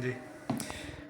جی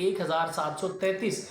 1,733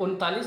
39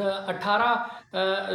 18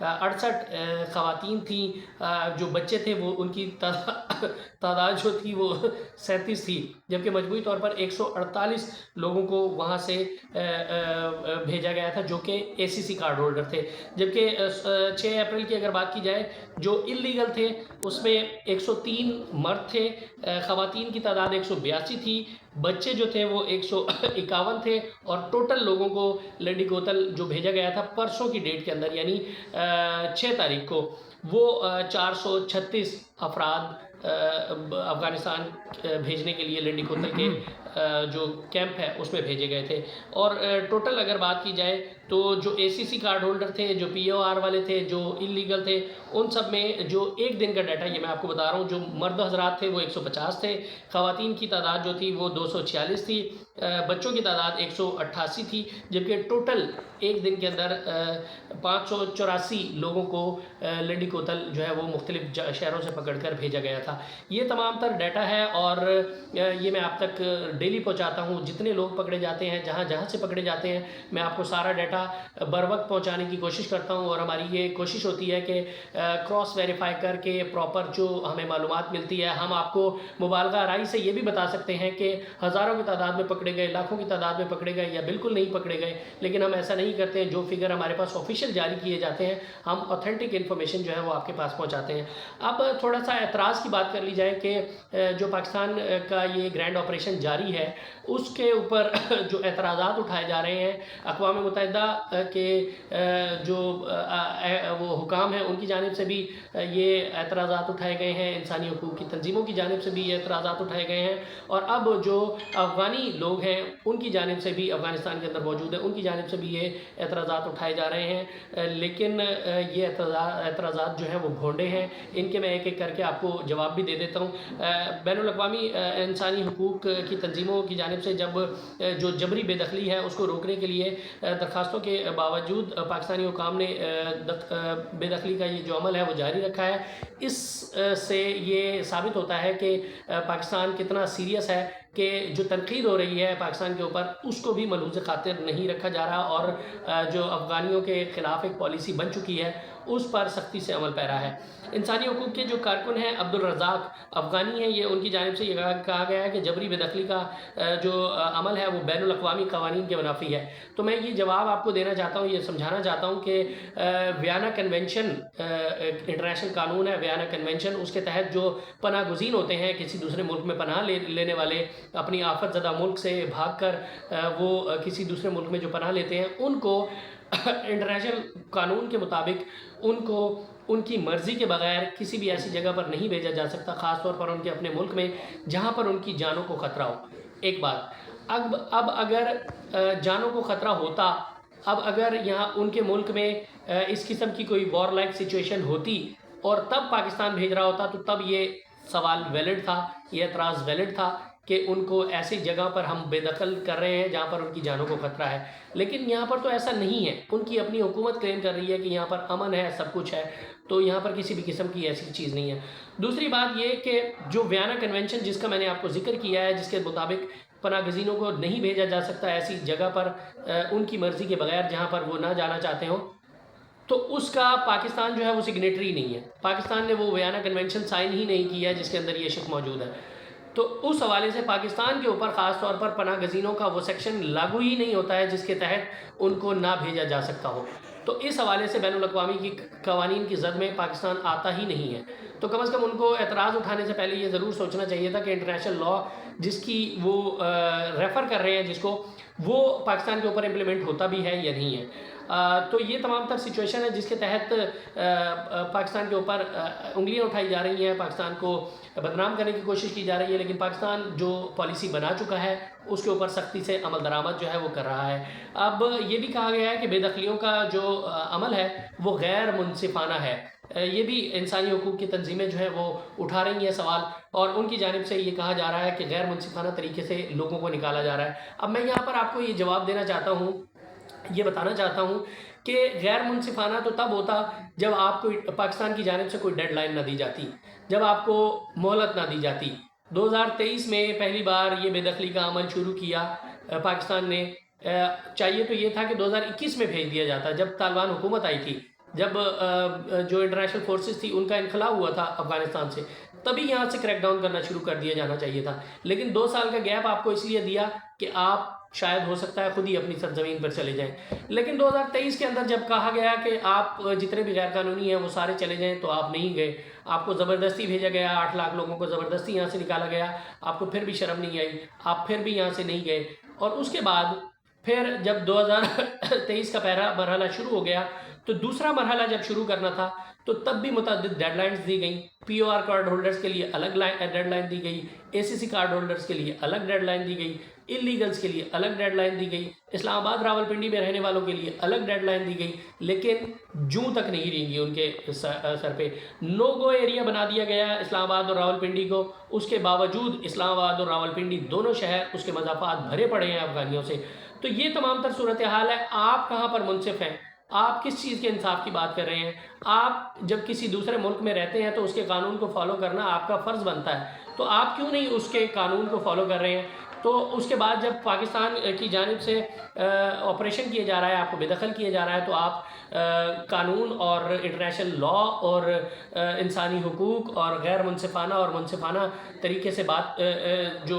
68 خواتین تھیں، جو بچے تھے وہ ان کی تعداد جو تھی وہ 37 تھی، جبکہ مجموعی طور پر 148 لوگوں کو وہاں سے بھیجا گیا تھا جو کہ ACC کارڈ ہولڈر تھے، جبکہ 6 اپریل کی اگر بات کی جائے جو اللیگل تھے اس میں 103 مرد تھے، خواتین کی تعداد 182 تھی، بچے جو تھے وہ 151 تھے، اور ٹوٹل لوگوں کو لنڈی کوتل جو بھیجا گیا تھا پرسوں کی ڈیٹ کے اندر یعنی 6 تاریخ کو وہ 436 افراد افغانستان بھیجنے کے لیے لنڈی کوتل کے جو کیمپ ہے اس میں بھیجے گئے تھے۔ اور ٹوٹل اگر بات کی جائے تو جو ACC کارڈ ہولڈر تھے، جو POR والے تھے، جو اللیگل تھے، ان سب میں جو ایک دن کا ڈیٹا یہ میں آپ کو بتا رہا ہوں، جو مرد حضرات تھے وہ 150 تھے، خواتین کی تعداد جو تھی وہ 246 تھی، بچوں کی تعداد 188 تھی، جبکہ ٹوٹل ایک دن کے اندر 584 لوگوں کو لنڈی کوتل جو ہے وہ مختلف شہروں سے پکڑ کر بھیجا گیا تھا۔ یہ تمام تر ڈیٹا ہے اور یہ میں آپ تک ڈیلی پہنچاتا ہوں، جتنے لوگ پکڑے جاتے ہیں، جہاں جہاں سے پکڑے جاتے ہیں، میں آپ کو سارا ڈیٹا بر وقت پہنچانے کی کوشش کرتا ہوں، اور ہماری یہ کوشش ہوتی ہے کہ کراس ویریفائی کر کے پراپر جو ہمیں معلومات ملتی ہے ہم آپ کو مبالغہ آرائی سے یہ بھی بتا سکتے ہیں کہ ہزاروں کی تعداد میں پکڑے گئے، لاکھوں کی تعداد میں پکڑے گئے یا بالکل نہیں پکڑے گئے، لیکن ہم ایسا نہیں کرتے ہیں۔ جو فگر ہمارے پاس آفیشیل جاری کیے جاتے ہیں ہم اوتھینٹک انفارمیشن جو ہے وہ آپ کے پاس پہنچاتے ہیں۔ اب تھوڑا سا اعتراض کی بات کر لی جائے کہ جو پاکستان کا یہ گرینڈ آپریشن جاری ہے اس کے اوپر جو اعتراضات اٹھائے جا رہے ہیں، اقوام متحدہ کے جو وہ حکام ہیں ان کی جانب سے بھی یہ اعتراضات اٹھائے گئے ہیں، انسانی حقوق کی تنظیموں کی جانب سے بھی یہ اعتراضات اٹھائے گئے ہیں، اور اب جو افغانی لوگ ہیں ان کی جانب سے بھی، افغانستان کے اندر موجود ہیں ان کی جانب سے بھی یہ اعتراضات اٹھائے جا رہے ہیں، لیکن یہ اعتراضات جو ہیں وہ بھونڈے ہیں۔ ان کے میں ایک ایک کر کے آپ کو جواب بھی دے دیتا ہوں۔ بین الاقوامی انسانی حقوق کی تنظیموں کی جانب سے جب جو جبری بے دخلی ہے اس کو روکنے کے لیے درخواستوں کے باوجود پاکستانی حکام نے بے دخلی کا یہ جو عمل ہے وہ جاری رکھا ہے، اس سے یہ ثابت ہوتا ہے کہ پاکستان کتنا سیریس ہے کہ جو تنقید ہو رہی ہے پاکستان کے اوپر اس کو بھی ملحوظ خاطر نہیں رکھا جا رہا، اور جو افغانیوں کے خلاف ایک پالیسی بن چکی ہے اس پر سختی سے عمل پیرا ہے۔ انسانی حقوق کے جو کارکن ہیں عبدالرزاق افغانی ہیں، یہ ان کی جانب سے یہ کہا گیا ہے کہ جبری بے دخلی کا جو عمل ہے وہ بین الاقوامی قوانین کے منافی ہے۔ تو میں یہ جواب آپ کو دینا چاہتا ہوں، یہ سمجھانا چاہتا ہوں کہ ویانا کنونشن انٹرنیشنل قانون ہے، ویانا کنونشن، اس کے تحت جو پناہ گزین ہوتے ہیں، کسی دوسرے ملک میں پناہ لینے والے، اپنی آفت زدہ ملک سے بھاگ کر وہ کسی دوسرے ملک میں جو پناہ لیتے ہیں، ان کو انٹرنیشنل قانون کے مطابق ان کو ان کی مرضی کے بغیر کسی بھی ایسی جگہ پر نہیں بھیجا جا سکتا، خاص طور پر ان کے اپنے ملک میں جہاں پر ان کی جانوں کو خطرہ ہو۔ ایک بات، اب اگر جانوں کو خطرہ ہوتا، اب اگر یہاں ان کے ملک میں اس قسم کی کوئی وار لائک سچویشن ہوتی اور تب پاکستان بھیج رہا ہوتا تو تب یہ سوال ویلڈ تھا، یہ اعتراض ویلڈ تھا کہ ان کو ایسی جگہ پر ہم بے دخل کر رہے ہیں جہاں پر ان کی جانوں کو خطرہ ہے، لیکن یہاں پر تو ایسا نہیں ہے۔ ان کی اپنی حکومت کلیم کر رہی ہے کہ یہاں پر امن ہے، سب کچھ ہے، تو یہاں پر کسی بھی قسم کی ایسی چیز نہیں ہے۔ دوسری بات یہ کہ جو ویانا کنونشن جس کا میں نے آپ کو ذکر کیا ہے، جس کے مطابق پناہ گزینوں کو نہیں بھیجا جا سکتا ایسی جگہ پر ان کی مرضی کے بغیر جہاں پر وہ نہ جانا چاہتے ہوں، تو اس کا پاکستان جو ہے وہ سگنیٹری نہیں ہے، پاکستان نے وہ ویانا کنونشن سائن ہی نہیں کیا جس کے اندر یہ شک موجود ہے، تو اس حوالے سے پاکستان کے اوپر خاص طور پر پناہ گزینوں کا وہ سیکشن لاگو ہی نہیں ہوتا ہے جس کے تحت ان کو نہ بھیجا جا سکتا ہو، تو اس حوالے سے بین الاقوامی کی قوانین کی زد میں پاکستان آتا ہی نہیں ہے۔ تو کم از کم ان کو اعتراض اٹھانے سے پہلے یہ ضرور سوچنا چاہیے تھا کہ انٹرنیشنل لاء جس کی وہ ریفر کر رہے ہیں جس کو، وہ پاکستان کے اوپر امپلیمنٹ ہوتا بھی ہے یا نہیں ہے۔ تو یہ تمام تر سچویشن ہے جس کے تحت پاکستان کے اوپر انگلیاں اٹھائی جا رہی ہیں، پاکستان کو بدنام کرنے کی کوشش کی جا رہی ہے، لیکن پاکستان جو پالیسی بنا چکا ہے اس کے اوپر سختی سے عمل درآمد جو ہے وہ کر رہا ہے۔ اب یہ بھی کہا گیا ہے کہ بے دخلیوں کا جو عمل ہے وہ غیر منصفانہ ہے، یہ بھی انسانی حقوق کی تنظیمیں جو ہیں وہ اٹھا رہی ہیں سوال، اور ان کی جانب سے یہ کہا جا رہا ہے کہ غیر منصفانہ طریقے سے لوگوں کو نکالا جا رہا ہے۔ اب میں یہاں پر آپ کو یہ جواب دینا چاہتا ہوں، یہ بتانا چاہتا ہوں کہ غیر منصفانہ تو تب ہوتا جب آپ کو پاکستان کی جانب سے کوئی ڈیڈ لائن نہ دی جاتی، جب آپ کو مہلت نہ دی جاتی۔ 2023 میں پہلی بار یہ بے دخلی کا عمل شروع کیا پاکستان نے، چاہیے تو یہ تھا کہ 2021 میں بھیج دیا جاتا جب طالبان حکومت آئی تھی، جب جو انٹرنیشنل فورسز تھی ان کا انخلا ہوا تھا افغانستان سے، تبھی یہاں سے کریک ڈاؤن کرنا شروع کر دیا جانا چاہیے تھا. لیکن 2 سال کا گیپ آپ کو اس لیے دیا کہ آپ شاید ہو سکتا ہے خود ہی اپنی سرزمین پر چلے جائیں. لیکن 2023 کے اندر جب کہا گیا کہ آپ جتنے بھی غیر قانونی ہیں وہ سارے چلے جائیں، تو آپ نہیں گئے. آپ کو زبردستی بھیجا گیا، 8 لاکھ لوگوں کو زبردستی یہاں سے نکالا گیا. آپ کو پھر بھی شرم نہیں آئی، آپ پھر بھی یہاں سے نہیں گئے. اور اس کے بعد پھر جب 2023 کا پہلا مرحلہ شروع ہو گیا، تو دوسرا مرحلہ جب شروع کرنا تھا تو تب بھی متعدد ڈیڈ لائنز دی گئیں. پی او آر کارڈ ہولڈرز کے لیے الگ ڈیڈ لائن دی گئی، اے سی سی کارڈ ہولڈرز کے لیے الگ ڈیڈ لائن دی گئی، اللیگلز کے لیے الگ ڈیڈ لائن دی گئی، اسلام آباد راولپنڈی میں رہنے والوں کے لیے الگ ڈیڈ لائن دی گئی. لیکن جوں تک نہیں رہیں گی ان کے سر پہ. نو گو ایریا بنا دیا گیا اسلام آباد اور راولپنڈی کو. اس کے باوجود اسلام آباد اور راولپنڈی دونوں شہر اس کے مضافات بھرے پڑے ہیں افغانیوں سے. تو یہ تمام تر صورتحال ہے. آپ کہاں پر منصف ہیں؟ آپ کس چیز کے انصاف کی بات کر رہے ہیں؟ آپ جب کسی دوسرے ملک میں رہتے ہیں تو اس کے قانون کو فالو کرنا آپ کا فرض بنتا ہے. تو آپ کیوں نہیں اس کے قانون کو فالو کر رہے ہیں؟ تو اس کے بعد جب پاکستان کی جانب سے آپریشن کیا جا رہا ہے، آپ کو بے دخل کیا جا رہا ہے، تو آپ قانون اور انٹرنیشنل لا اور انسانی حقوق اور غیر منصفانہ اور منصفانہ طریقے سے بات جو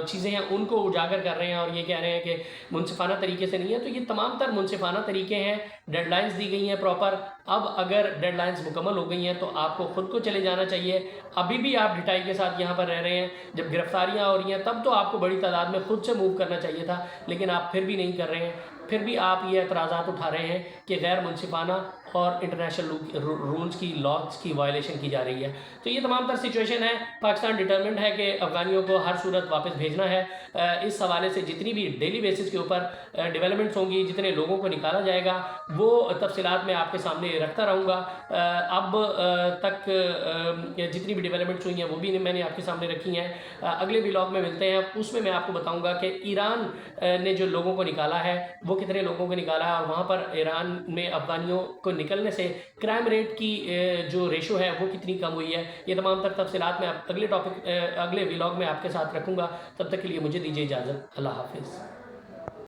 چیزیں ہیں ان کو اجاگر کر رہے ہیں اور یہ کہہ رہے ہیں کہ منصفانہ طریقے سے نہیں ہے. تو یہ تمام تر منصفانہ طریقے ہیں. ڈیڈ لائنز دی گئی ہیں پراپر. اب اگر ڈیڈ لائنز مکمل ہو گئی ہیں تو آپ کو خود کو چلے جانا چاہیے. ابھی بھی آپ ڈٹائی کے ساتھ یہاں پر رہ رہے ہیں. جب گرفتاریاں ہو رہی ہیں تب تو آپ کو بڑی تعداد میں خود سے موو کرنا چاہیے تھا، لیکن آپ پھر بھی نہیں کر رہے ہیں. پھر بھی آپ یہ اعتراضات اٹھا رہے ہیں کہ غیر منصفانہ اور انٹرنیشنل رولز کی لاز کی وائلیشن کی جا رہی ہے. تو یہ تمام تر سچویشن ہے. پاکستان ڈٹرمنڈ ہے کہ افغانیوں کو ہر صورت واپس بھیجنا ہے. اس حوالے سے جتنی بھی ڈیلی بیسس کے اوپر ڈیولپمنٹس ہوں گی، جتنے لوگوں کو نکالا جائے گا، وہ تفصیلات میں آپ کے سامنے رکھتا رہوں گا. اب تک جتنی بھی ڈیولپمنٹس ہوئی ہیں وہ بھی میں نے آپ کے سامنے رکھی ہیں. اگلے ولاگ میں ملتے ہیں، اس میں آپ کو بتاؤں گا کہ ایران نے جو لوگوں کو نکالا ہے وہ کتنے لوگوں کو نکالا ہے، اور وہاں پر ایران میں افغانیوں کو نکلنے سے کرائم ریٹ کی جو ریشو ہے وہ کتنی کم ہوئی ہے. یہ تمام تر تفصیلات میں اگلے ولاگ میں آپ کے ساتھ رکھوں گا. تب تک کے لیے مجھے دیجیے اجازت. اللہ حافظ.